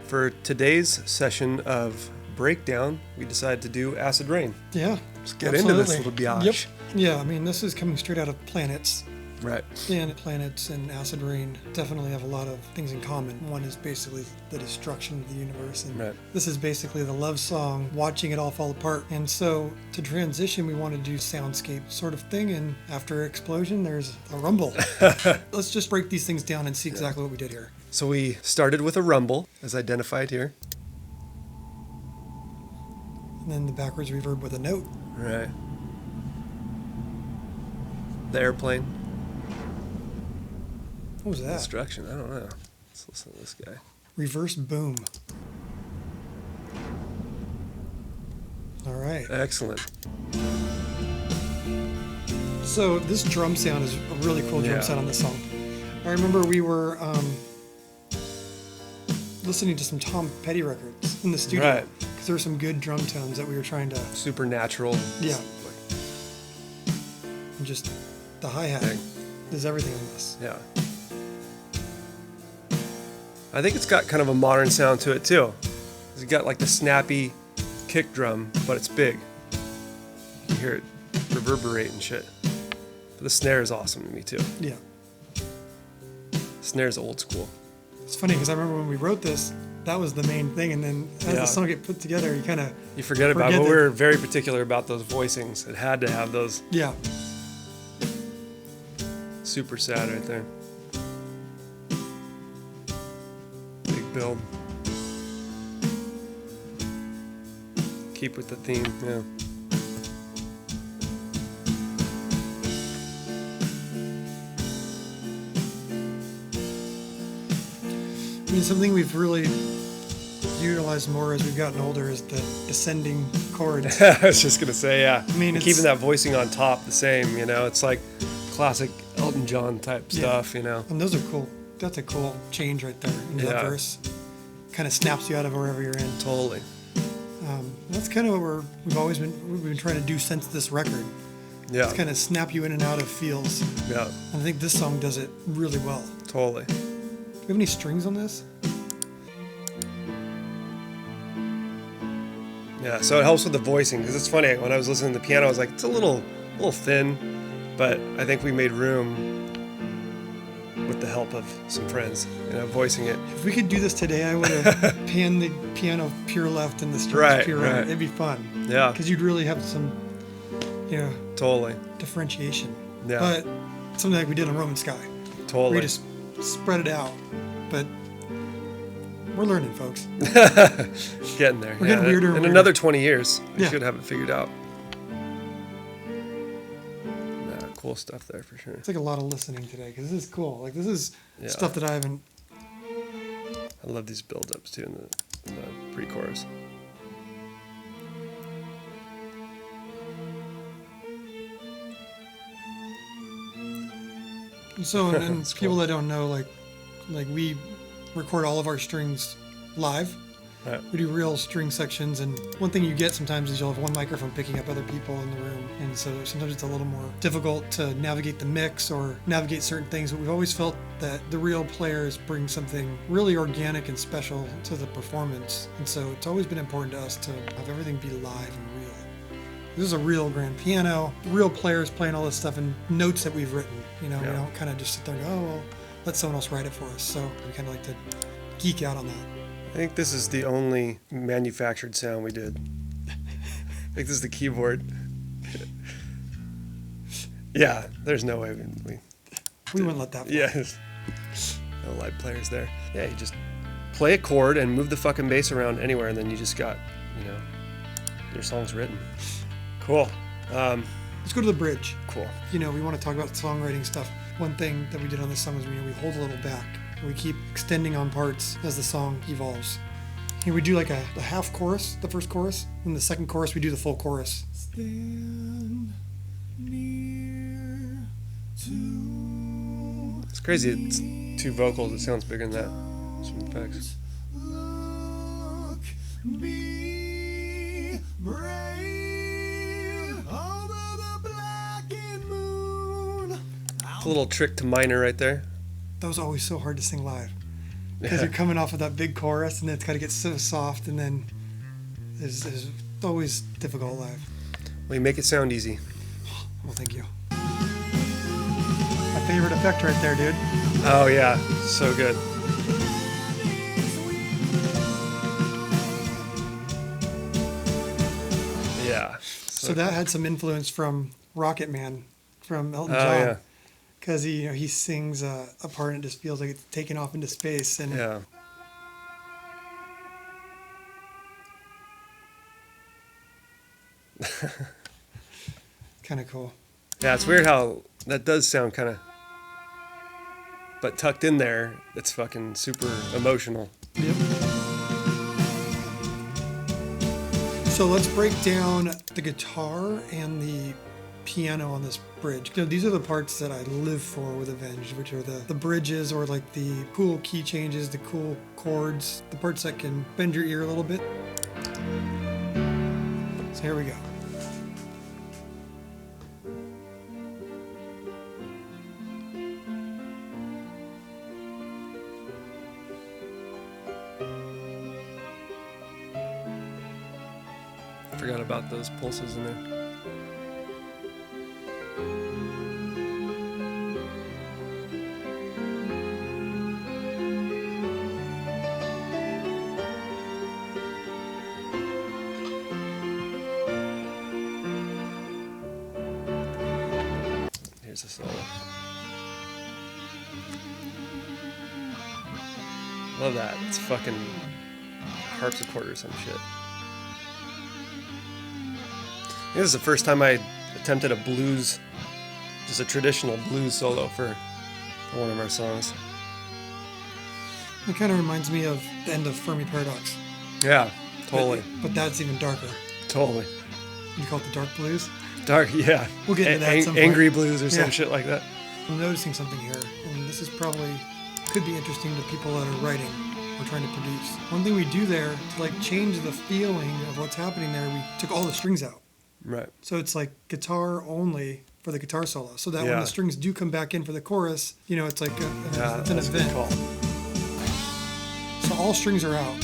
For today's session of Breakdown, we decided to do Acid Rain. Yeah. Let's get into this little biatch. Yep. Yeah, I mean, this is coming straight out of Planets. Right. And Planets and Acid Rain definitely have a lot of things in common. One is basically the destruction of the universe, and right. This is basically the love song, watching it all fall apart. And so to transition, we want to do soundscape sort of thing, and after explosion, there's a rumble. Let's just break these things down and see exactly what we did here. So we started with a rumble, as identified here. And then the backwards reverb with a note. Right. The airplane. What was that? Destruction, I don't know. Let's listen to this guy. Reverse boom. All right. Excellent. So this drum sound is a really cool drum sound on this song. I remember we were listening to some Tom Petty records in the studio. Right. Because there were some good drum tones that we were trying to... Supernatural. Yeah. And just the hi-hat is everything in this. Yeah. I think it's got kind of a modern sound to it too. It's got like the snappy kick drum, but it's big. You hear it reverberate and shit. But the snare is awesome to me too. Yeah. Snare's old school. It's funny because I remember when we wrote this, that was the main thing, and then as the song get put together, you forget about it. But we were very particular about those voicings. It had to have those. Yeah. Super sad right there. Build. Keep with the theme, yeah. I mean, something we've really utilized more as we've gotten older is the descending chords. I was just gonna say, yeah. I mean, keeping that voicing on top the same, you know. It's like classic Elton John type stuff, you know. And those are cool. That's a cool change right there in that verse. Kind of snaps you out of wherever you're in. Totally. That's kind of what we've been trying to do since this record. Yeah. It's kind of snap you in and out of feels. Yeah. And I think this song does it really well. Totally. Do we have any strings on this? Yeah, so it helps with the voicing, because it's funny, when I was listening to the piano, I was like, it's a little thin, but I think we made room with the help of some friends, you know, voicing it. If we could do this today, I would have panned the piano pure left and the strings pure right. It'd be fun. Yeah. Because you'd really have some, totally differentiation. Yeah. But something like we did on Roman Sky. Totally. We just spread it out. But we're learning, folks. Getting there. We're getting weirder. In another 20 years, we should have it figured out. Cool stuff there for sure. It's like a lot of listening today because this is cool. Like this is stuff that I haven't. I love these build-ups too in the pre-chorus. So and people that don't know, like we record all of our strings live. Right. We do real string sections, and one thing you get sometimes is you'll have one microphone picking up other people in the room, and so sometimes it's a little more difficult to navigate the mix or navigate certain things, but we've always felt that the real players bring something really organic and special to the performance, and so it's always been important to us to have everything be live and real. This is a real grand piano, real players playing all this stuff, and notes that we've written, we don't kind of just sit there and go, oh, well, let someone else write it for us, so we kind of like to geek out on that. I think this is the only manufactured sound we did. I think this is the keyboard. Yeah, there's no way we wouldn't let that fly. Yeah, no live players there. Yeah, you just play a chord and move the fucking bass around anywhere, and then you just got, your song's written. Cool. Let's go to the bridge. Cool. We want to talk about songwriting stuff. One thing that we did on this song is we hold a little back. We keep extending on parts as the song evolves. Here we do like a half chorus, the first chorus, and the second chorus we do the full chorus. Stand near to it's crazy, it's two vocals, it sounds bigger than that. Some effects. Look, be brave over the blackened moon. It's a little trick to minor right there. That was always so hard to sing live. because you're coming off of that big chorus, and then it's got to get so soft, and then it's always difficult live. Well, you make it sound easy. Well, thank you. My favorite effect right there, dude. Oh yeah, so good. Yeah. So that had some influence from Rocket Man, from Elton John. Oh yeah. Because he sings a part and it just feels like it's taken off into space. And Yeah. kind of cool. Yeah, it's weird how that does sound kind of, but tucked in there, it's fucking super emotional. Yep. So let's break down the guitar and the piano on this bridge. These are the parts that I live for with Avenged, which are the bridges, or like the cool key changes, the cool chords, the parts that can bend your ear a little bit. So here we go. Forgot about those pulses in there. Here's the solo. Love that. It's fucking harpsichord or some shit. This is the first time I attempted a blues, just a traditional blues solo for one of our songs. It kind of reminds me of the end of Fermi Paradox. Yeah, totally. But that's even darker. Totally. You call it the dark blues? Dark, yeah. We'll get into that at some point. Angry blues or some Yeah. shit like that. I'm noticing something here, and this is probably could be interesting to people that are writing or trying to produce. One thing we do there to like change the feeling of what's happening there, we took all the strings out. Right. So it's like guitar only for the guitar solo, so that when Yeah. the strings do come back in for the chorus, it's like Yeah, it's an that's a good event. call. So all strings are out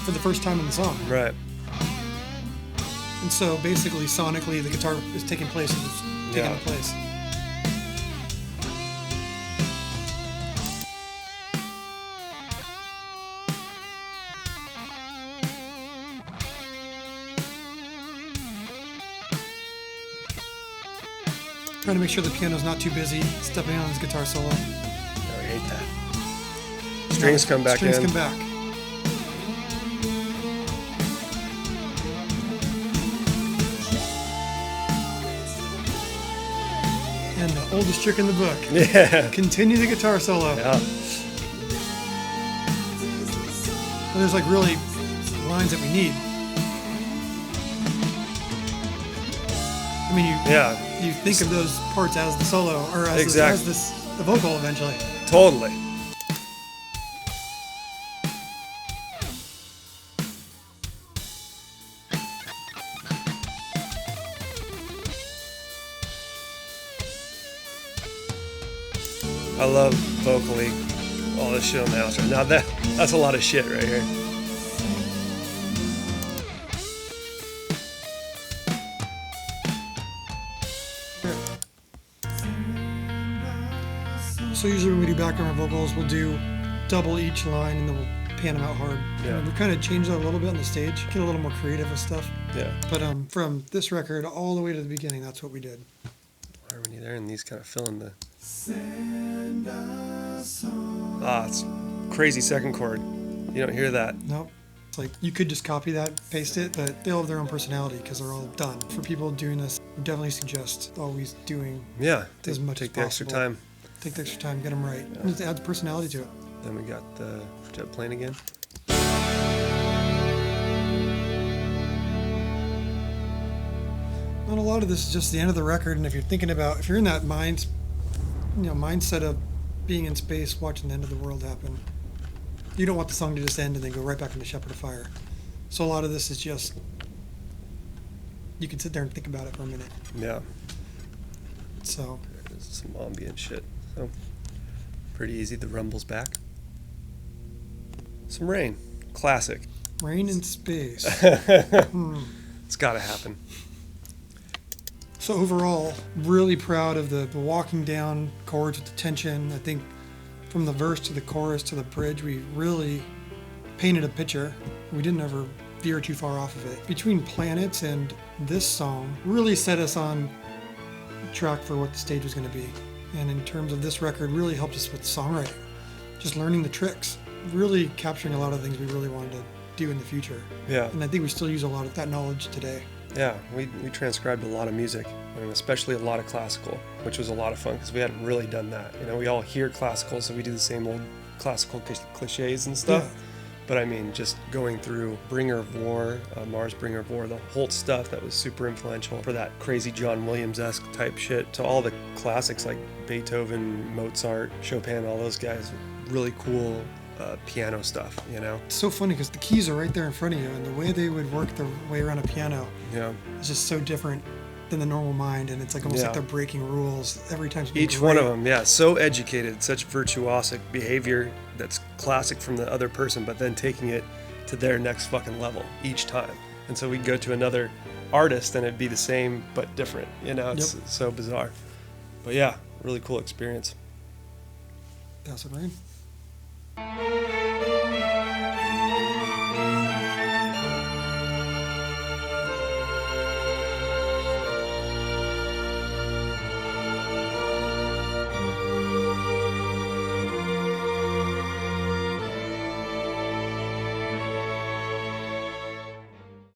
for the first time in the song. Right. And so basically, sonically, the guitar is taking place and it's taking Yeah. place. Trying to make sure the piano's not too busy stepping on his guitar solo. No, I hate that. Strings come back Strings in. come back. And the oldest trick in the book. Yeah. Continue the guitar solo. Yeah. And there's like really lines that we need. I mean, you think of those parts as the solo, or as, Exactly. the vocal eventually. Totally. I love vocally all this shit on the house right now. That's a lot of shit right here. So usually when we do background vocals, we'll do double each line and then we'll pan them out hard. Yeah. We kind of change that a little bit on the stage, get a little more creative with stuff. Yeah. But from this record all the way to the beginning, that's what we did. Harmony there, and these kind of fill in the. It's crazy second chord. You don't hear that. Nope. It's like you could just copy that, paste it, but they all have their own personality because they're all done. For people doing this, we definitely suggest always doing Yeah. as much Take as the extra possible. time. Take the extra time, get them right. And it adds personality to it. Then we got the jet plane again. Not a lot of this is just the end of the record, and if you're in that mindset of being in space, watching the end of the world happen, you don't want the song to just end and then go right back into Shepherd of Fire. So a lot of this is just, you can sit there and think about it for a minute. Yeah. So There's some ambient shit. So Pretty easy. The rumble's back. Some rain. Classic. Rain in space. It's got to happen. So overall, really proud of the walking down chords with the tension. I think from the verse to the chorus to the bridge, we really painted a picture. We didn't ever veer too far off of it. Between Planets and this song really set us on track for what the stage was going to be. And in terms of this record, really helped us with songwriting. Just learning the tricks, really capturing a lot of things we really wanted to do in the future. Yeah. And I think we still use a lot of that knowledge today. Yeah, we transcribed a lot of music, and especially a lot of classical, which was a lot of fun because we hadn't really done that. You know, we all hear classical, so we do the same old classical cliches and stuff. Yeah. But I mean, just going through Bringer of War, Mars Bringer of War, the whole stuff that was super influential for that crazy John Williams-esque type shit, to all the classics like Beethoven, Mozart, Chopin, all those guys, really cool piano stuff, you know? It's so funny because the keys are right there in front of you, and the way they would work their way around a piano Yeah. is just so different than the normal mind, and it's like almost Yeah. like they're breaking rules every time. Each one of them, yeah, so educated, such virtuosic behavior that's classic from the other person, but then taking it to their next fucking level each time. And so we'd go to another artist and it'd be the same but different, you know? It's so bizarre. But yeah, really cool experience. Pass it, Rain.